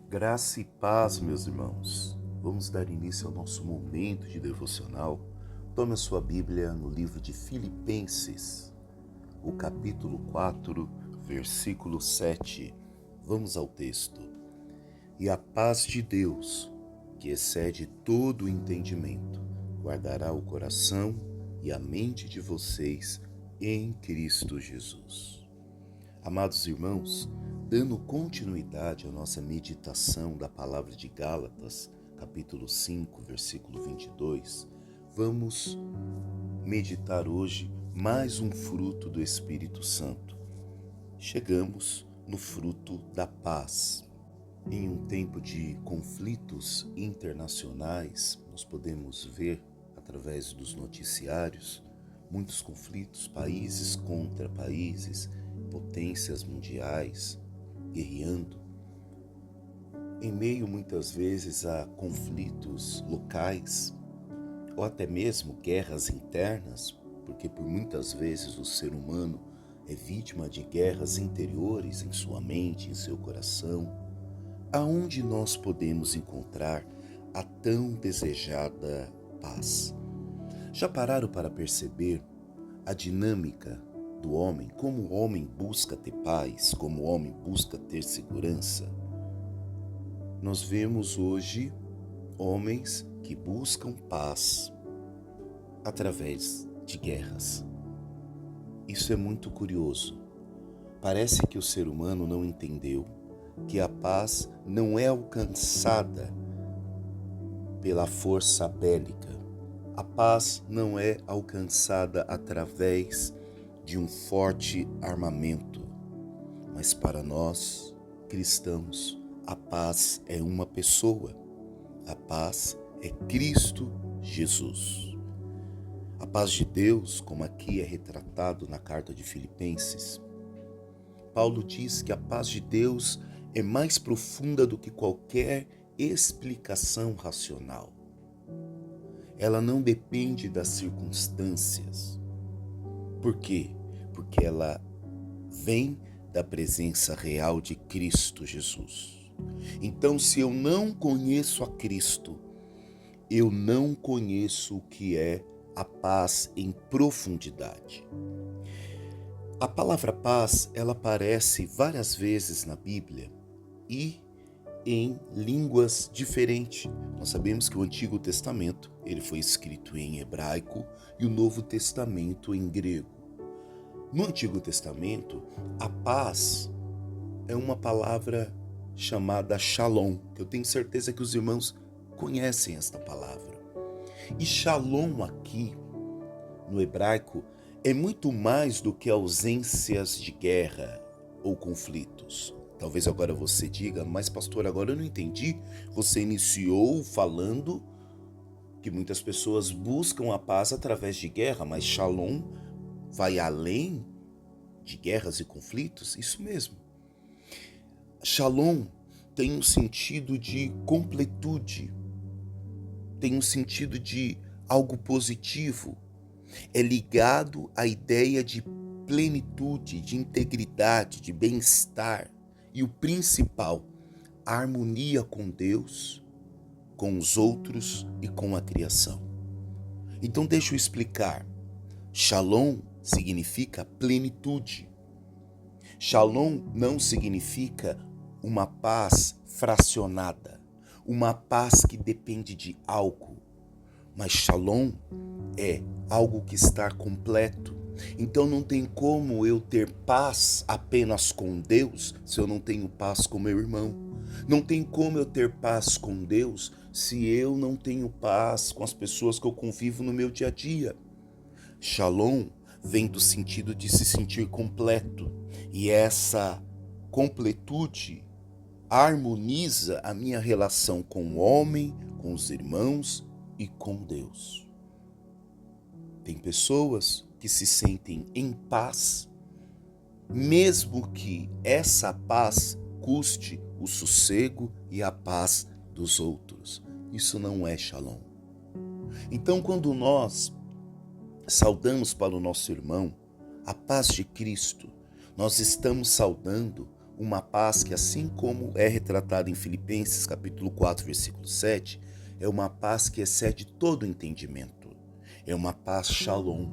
Graça e paz, meus irmãos. Vamos dar início ao nosso momento de devocional. Tome a sua Bíblia no livro de Filipenses, o capítulo 4, versículo 7. Vamos ao texto. E a paz de Deus, que excede todo o entendimento, guardará o coração e a mente de vocês em Cristo Jesus. Amados irmãos, dando continuidade à nossa meditação da palavra de Gálatas, capítulo 5, versículo 22, vamos meditar hoje mais um fruto do Espírito Santo. Chegamos no fruto da paz. Em um tempo de conflitos internacionais, nós podemos ver, através dos noticiários, muitos conflitos, países contra países, potências mundiais, guerreando, em meio muitas vezes a conflitos locais, ou até mesmo guerras internas, porque por muitas vezes o ser humano é vítima de guerras interiores em sua mente, em seu coração, aonde nós podemos encontrar a tão desejada paz. Já pararam para perceber a dinâmica do homem, como o homem busca ter paz, como o homem busca ter segurança? Nós vemos hoje homens que buscam paz através de guerras. Isso é muito curioso. Parece que o ser humano não entendeu que a paz não é alcançada pela força bélica. A paz não é alcançada através de um forte armamento, mas para nós, cristãos, a paz é uma pessoa, a paz é Cristo Jesus. A paz de Deus, como aqui é retratado na carta de Filipenses, Paulo diz que a paz de Deus é mais profunda do que qualquer explicação racional. Ela não depende das circunstâncias. Por quê? Porque ela vem da presença real de Cristo Jesus. Então, se eu não conheço a Cristo, eu não conheço o que é a paz em profundidade. A palavra paz, ela aparece várias vezes na Bíblia e em línguas diferentes. Nós sabemos que o Antigo Testamento ele foi escrito em hebraico e o Novo Testamento em grego. No Antigo Testamento, a paz é uma palavra chamada shalom, que eu tenho certeza que os irmãos conhecem esta palavra. E shalom aqui, no hebraico, é muito mais do que ausências de guerra ou conflitos. Talvez agora você diga, mas pastor, agora eu não entendi. Você iniciou falando que muitas pessoas buscam a paz através de guerra, mas Shalom vai além de guerras e conflitos? Isso mesmo. Shalom tem um sentido de completude, tem um sentido de algo positivo. É ligado à ideia de plenitude, de integridade, de bem-estar. E o principal, a harmonia com Deus, com os outros e com a criação. Então deixa eu explicar. Shalom significa plenitude. Shalom não significa uma paz fracionada, uma paz que depende de algo. Mas Shalom é algo que está completo. Então não tem como eu ter paz apenas com Deus se eu não tenho paz com meu irmão. Não tem como eu ter paz com Deus se eu não tenho paz com as pessoas que eu convivo no meu dia a dia. Shalom vem do sentido de se sentir completo. E essa completude harmoniza a minha relação com o homem, com os irmãos e com Deus. Tem pessoas que se sentem em paz, mesmo que essa paz custe o sossego e a paz dos outros. Isso não é Shalom. Então, quando nós saudamos para o nosso irmão a paz de Cristo, nós estamos saudando uma paz que, assim como é retratada em Filipenses capítulo 4, versículo 7, é uma paz que excede todo entendimento. É uma paz shalom.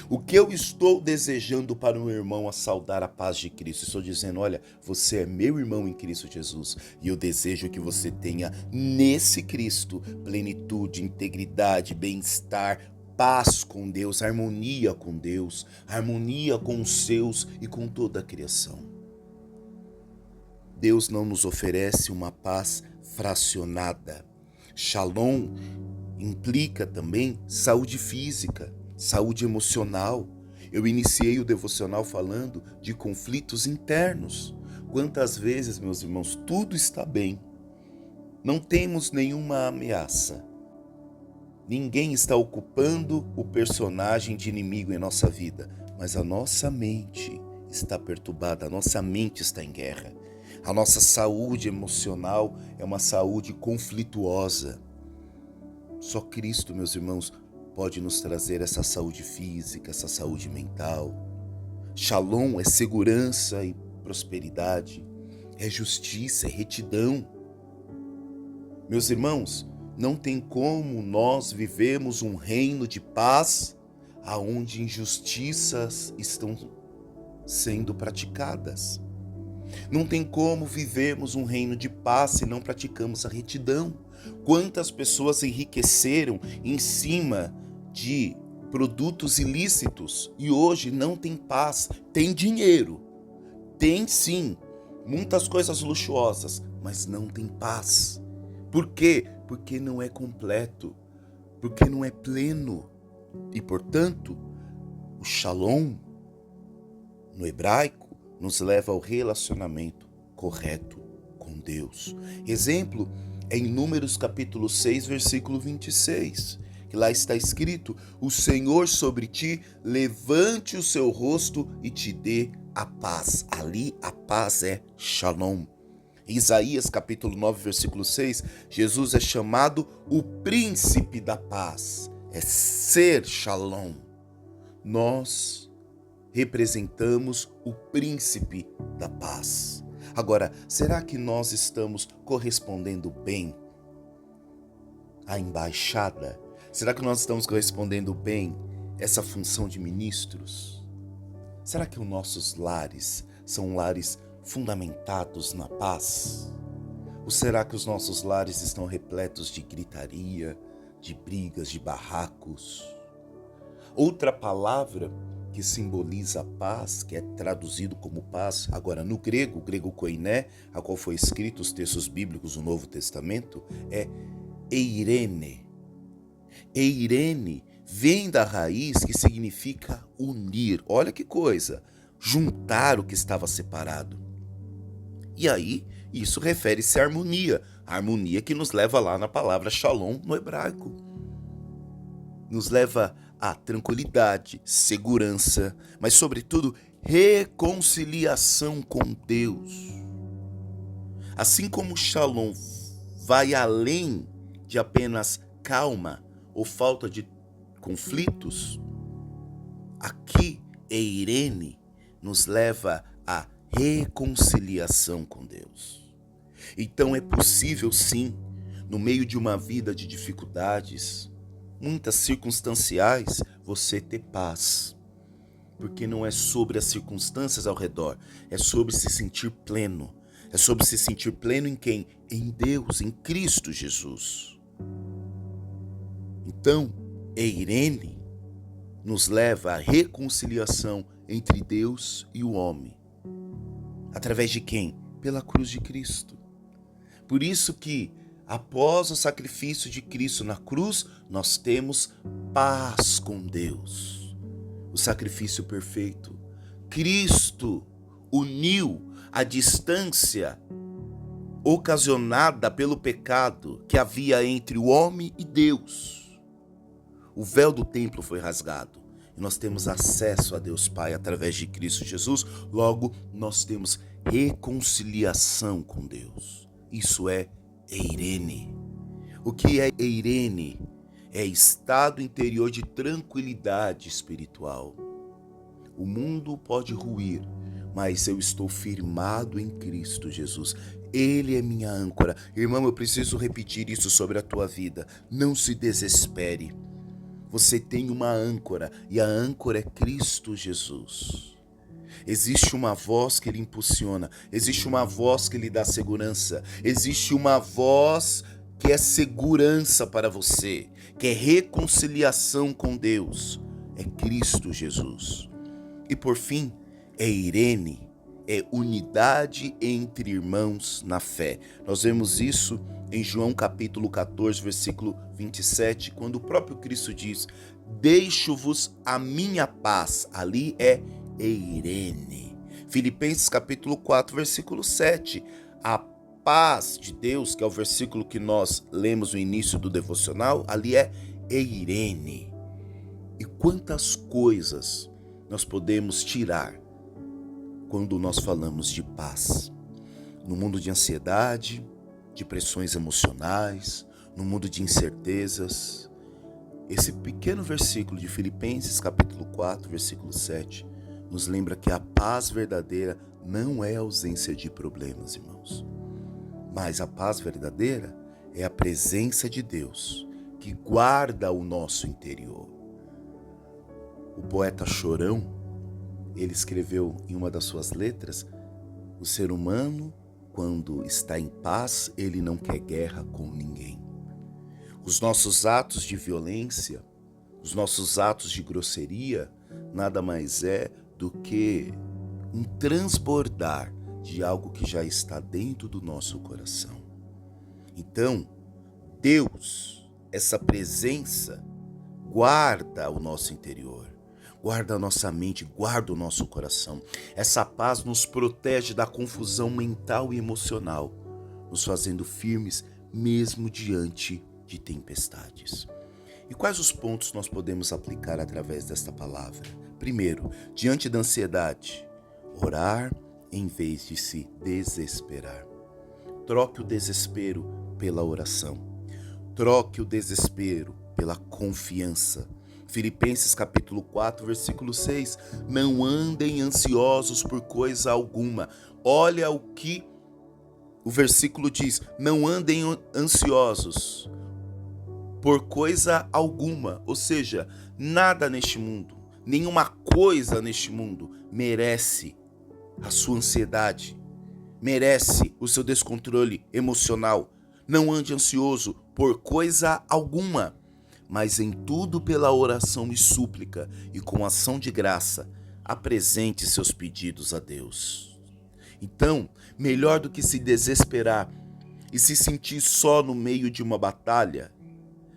O que eu estou desejando para o meu irmão a saudar a paz de Cristo? Estou dizendo, olha, você é meu irmão em Cristo Jesus e eu desejo que você tenha nesse Cristo plenitude, integridade, bem-estar, paz com Deus, harmonia com os seus e com toda a criação. Deus não nos oferece uma paz fracionada. Shalom implica também saúde física, saúde emocional. Eu iniciei o devocional falando de conflitos internos. Quantas vezes, meus irmãos, tudo está bem. Não temos nenhuma ameaça. Ninguém está ocupando o personagem de inimigo em nossa vida, mas a nossa mente está perturbada, a nossa mente está em guerra. A nossa saúde emocional é uma saúde conflituosa. Só Cristo, meus irmãos, pode nos trazer essa saúde física, essa saúde mental. Shalom é segurança e prosperidade, é justiça, é retidão. Meus irmãos, não tem como nós vivemos um reino de paz aonde injustiças estão sendo praticadas. Não tem como vivermos um reino de paz se não praticamos a retidão. Quantas pessoas enriqueceram em cima de produtos ilícitos e hoje não tem paz, tem dinheiro, tem sim, muitas coisas luxuosas, mas não tem paz. Por quê? Porque não é completo, porque não é pleno. E, portanto, o shalom, no hebraico, nos leva ao relacionamento correto com Deus. Exemplo é em Números capítulo 6, versículo 26, que lá está escrito: o Senhor sobre ti levante o seu rosto e te dê a paz. Ali a paz é shalom. Em Isaías capítulo 9, versículo 6, Jesus é chamado o príncipe da paz. É ser shalom. Nós representamos o príncipe da paz. Agora, será que nós estamos correspondendo bem à embaixada? Será que nós estamos correspondendo bem essa função de ministros? Será que os nossos lares são lares fundamentados na paz? Ou será que os nossos lares estão repletos de gritaria, de brigas, de barracos? Outra palavra que simboliza a paz, que é traduzido como paz, agora no grego, o grego koiné, a qual foi escrito os textos bíblicos do Novo Testamento, é eirene. Eirene vem da raiz que significa unir. Olha que coisa, juntar o que estava separado. E aí, isso refere-se à harmonia, a harmonia que nos leva lá na palavra shalom no hebraico. Nos leva a tranquilidade, segurança, mas sobretudo reconciliação com Deus. Assim como o shalom vai além de apenas calma ou falta de conflitos, aqui eirene nos leva a reconciliação com Deus. Então é possível sim, no meio de uma vida de dificuldades, muitas circunstanciais, você ter paz. Porque não é sobre as circunstâncias ao redor, é sobre se sentir pleno. É sobre se sentir pleno em quem? Em Deus, em Cristo Jesus. Então, eirene nos leva à reconciliação entre Deus e o homem. Através de quem? Pela cruz de Cristo. Por isso que, após o sacrifício de Cristo na cruz, nós temos paz com Deus. O sacrifício perfeito. Cristo uniu a distância ocasionada pelo pecado que havia entre o homem e Deus. O véu do templo foi rasgado e nós temos acesso a Deus Pai através de Cristo Jesus. Logo, nós temos reconciliação com Deus. Isso é eirene. O que é eirene? É estado interior de tranquilidade espiritual. O mundo pode ruir, mas eu estou firmado em Cristo Jesus. Ele é minha âncora. Irmão, eu preciso repetir isso sobre a tua vida. Não se desespere. Você tem uma âncora e a âncora é Cristo Jesus. Existe uma voz que lhe impulsiona, existe uma voz que lhe dá segurança, existe uma voz que é segurança para você, que é reconciliação com Deus. É Cristo Jesus. E por fim, é Irene, é unidade entre irmãos na fé. Nós vemos isso em João capítulo 14, versículo 27, quando o próprio Cristo diz: deixo-vos a minha paz. Ali é Eirene. Filipenses capítulo 4, versículo 7. A paz de Deus, que é o versículo que nós lemos no início do devocional, ali é Eirene. E quantas coisas nós podemos tirar quando nós falamos de paz? No mundo de ansiedade, de pressões emocionais, no mundo de incertezas. Esse pequeno versículo de Filipenses capítulo 4, versículo 7, nos lembra que a paz verdadeira não é a ausência de problemas, irmãos. Mas a paz verdadeira é a presença de Deus que guarda o nosso interior. O poeta Chorão, ele escreveu em uma das suas letras: o ser humano, quando está em paz, ele não quer guerra com ninguém. Os nossos atos de violência, os nossos atos de grosseria, nada mais é do que um transbordar de algo que já está dentro do nosso coração. Então, Deus, essa presença, guarda o nosso interior, guarda a nossa mente, guarda o nosso coração. Essa paz nos protege da confusão mental e emocional, nos fazendo firmes mesmo diante de tempestades. E quais os pontos nós podemos aplicar através desta palavra? Primeiro, diante da ansiedade, orar em vez de se desesperar. Troque o desespero pela oração. Troque o desespero pela confiança. Filipenses capítulo 4, versículo 6. Não andem ansiosos por coisa alguma. Olha o que o versículo diz. Não andem ansiosos por coisa alguma. Ou seja, nada neste mundo, nenhuma coisa neste mundo merece a sua ansiedade, merece o seu descontrole emocional. Não ande ansioso por coisa alguma, mas em tudo pela oração e súplica e com ação de graça, apresente seus pedidos a Deus. Então, melhor do que se desesperar e se sentir só no meio de uma batalha,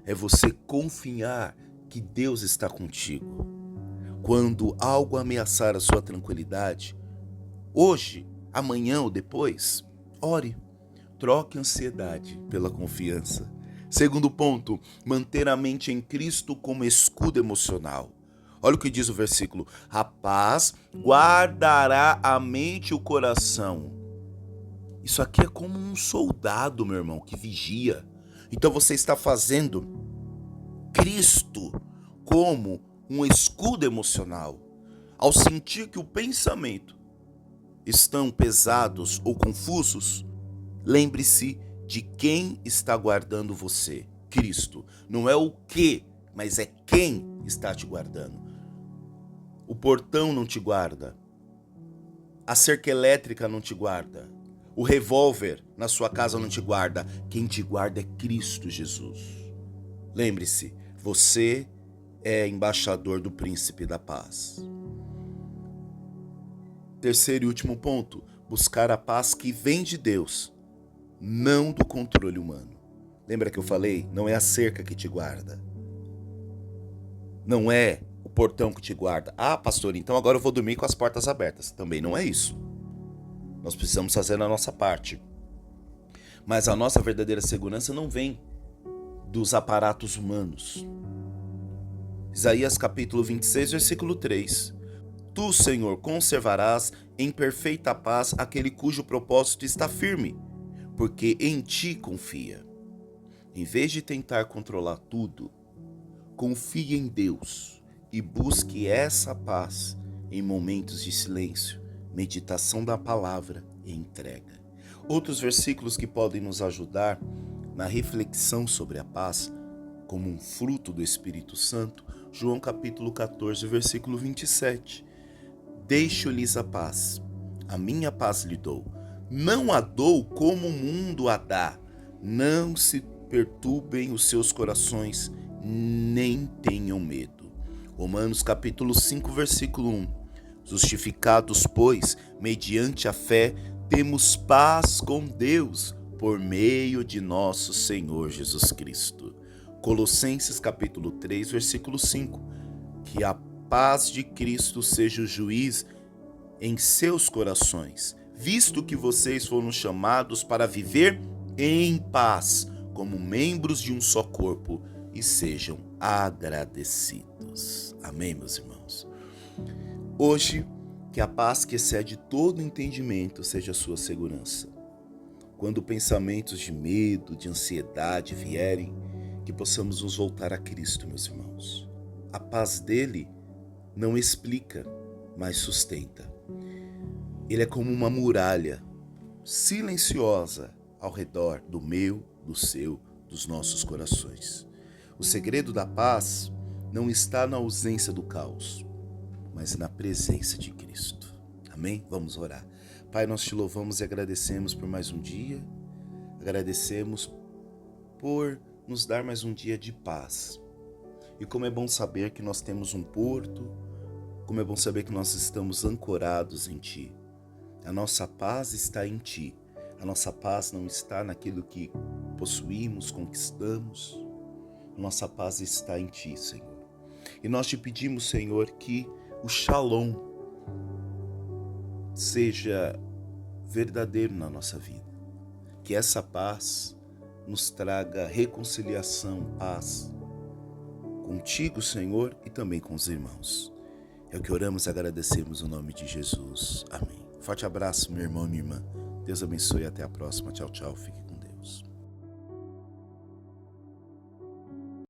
é você confiar que Deus está contigo. Quando algo ameaçar a sua tranquilidade, hoje, amanhã ou depois, ore. Troque a ansiedade pela confiança. Segundo ponto, manter a mente em Cristo como escudo emocional. Olha o que diz o versículo: a paz guardará a mente e o coração. Isso aqui é como um soldado, meu irmão, que vigia. Então você está fazendo Cristo como um escudo emocional. Ao sentir que o pensamento estão pesados ou confusos, lembre-se de quem está guardando você. Cristo. Não é o que, mas é quem está te guardando. O portão não te guarda. A cerca elétrica não te guarda. O revólver na sua casa não te guarda. Quem te guarda é Cristo Jesus. Lembre-se, você é embaixador do Príncipe da Paz. Terceiro e último ponto, buscar a paz que vem de Deus, não do controle humano. Lembra que eu falei? Não é a cerca que te guarda. Não é o portão que te guarda. Ah, pastor, então agora eu vou dormir com as portas abertas. Também não é isso. Nós precisamos fazer a nossa parte. Mas a nossa verdadeira segurança não vem dos aparatos humanos. Isaías capítulo 26, versículo 3. Tu, Senhor, conservarás em perfeita paz aquele cujo propósito está firme, porque em ti confia. Em vez de tentar controlar tudo, confie em Deus e busque essa paz em momentos de silêncio, meditação da palavra e entrega. Outros versículos que podem nos ajudar na reflexão sobre a paz, como um fruto do Espírito Santo, João capítulo 14, versículo 27. Deixo-lhes a paz, a minha paz lhe dou. Não a dou como o mundo a dá. Não se perturbem os seus corações, nem tenham medo. Romanos capítulo 5, versículo 1. Justificados, pois, mediante a fé, temos paz com Deus, por meio de nosso Senhor Jesus Cristo. Colossenses capítulo 3, versículo 5. Que a paz de Cristo seja o juiz em seus corações, visto que vocês foram chamados para viver em paz, como membros de um só corpo, e sejam agradecidos. Amém, meus irmãos? Hoje, que a paz que excede todo entendimento seja a sua segurança. Quando pensamentos de medo, de ansiedade vierem, que possamos nos voltar a Cristo, meus irmãos. A paz dele não explica, mas sustenta. Ele é como uma muralha silenciosa ao redor do meu, do seu, dos nossos corações. O segredo da paz não está na ausência do caos, mas na presença de Cristo. Amém? Vamos orar. Pai, nós te louvamos e agradecemos por mais um dia. Agradecemos por nos dar mais um dia de paz. E como é bom saber que nós temos um porto, como é bom saber que nós estamos ancorados em Ti. A nossa paz está em Ti. A nossa paz não está naquilo que possuímos, conquistamos. A nossa paz está em Ti, Senhor. E nós te pedimos, Senhor, que o Shalom seja verdadeiro na nossa vida. Que essa paz nos traga reconciliação, paz contigo, Senhor, e também com os irmãos. É o que oramos e agradecemos no nome de Jesus. Amém. Forte abraço, meu irmão e minha irmã. Deus abençoe e até a próxima. Tchau, tchau. Fique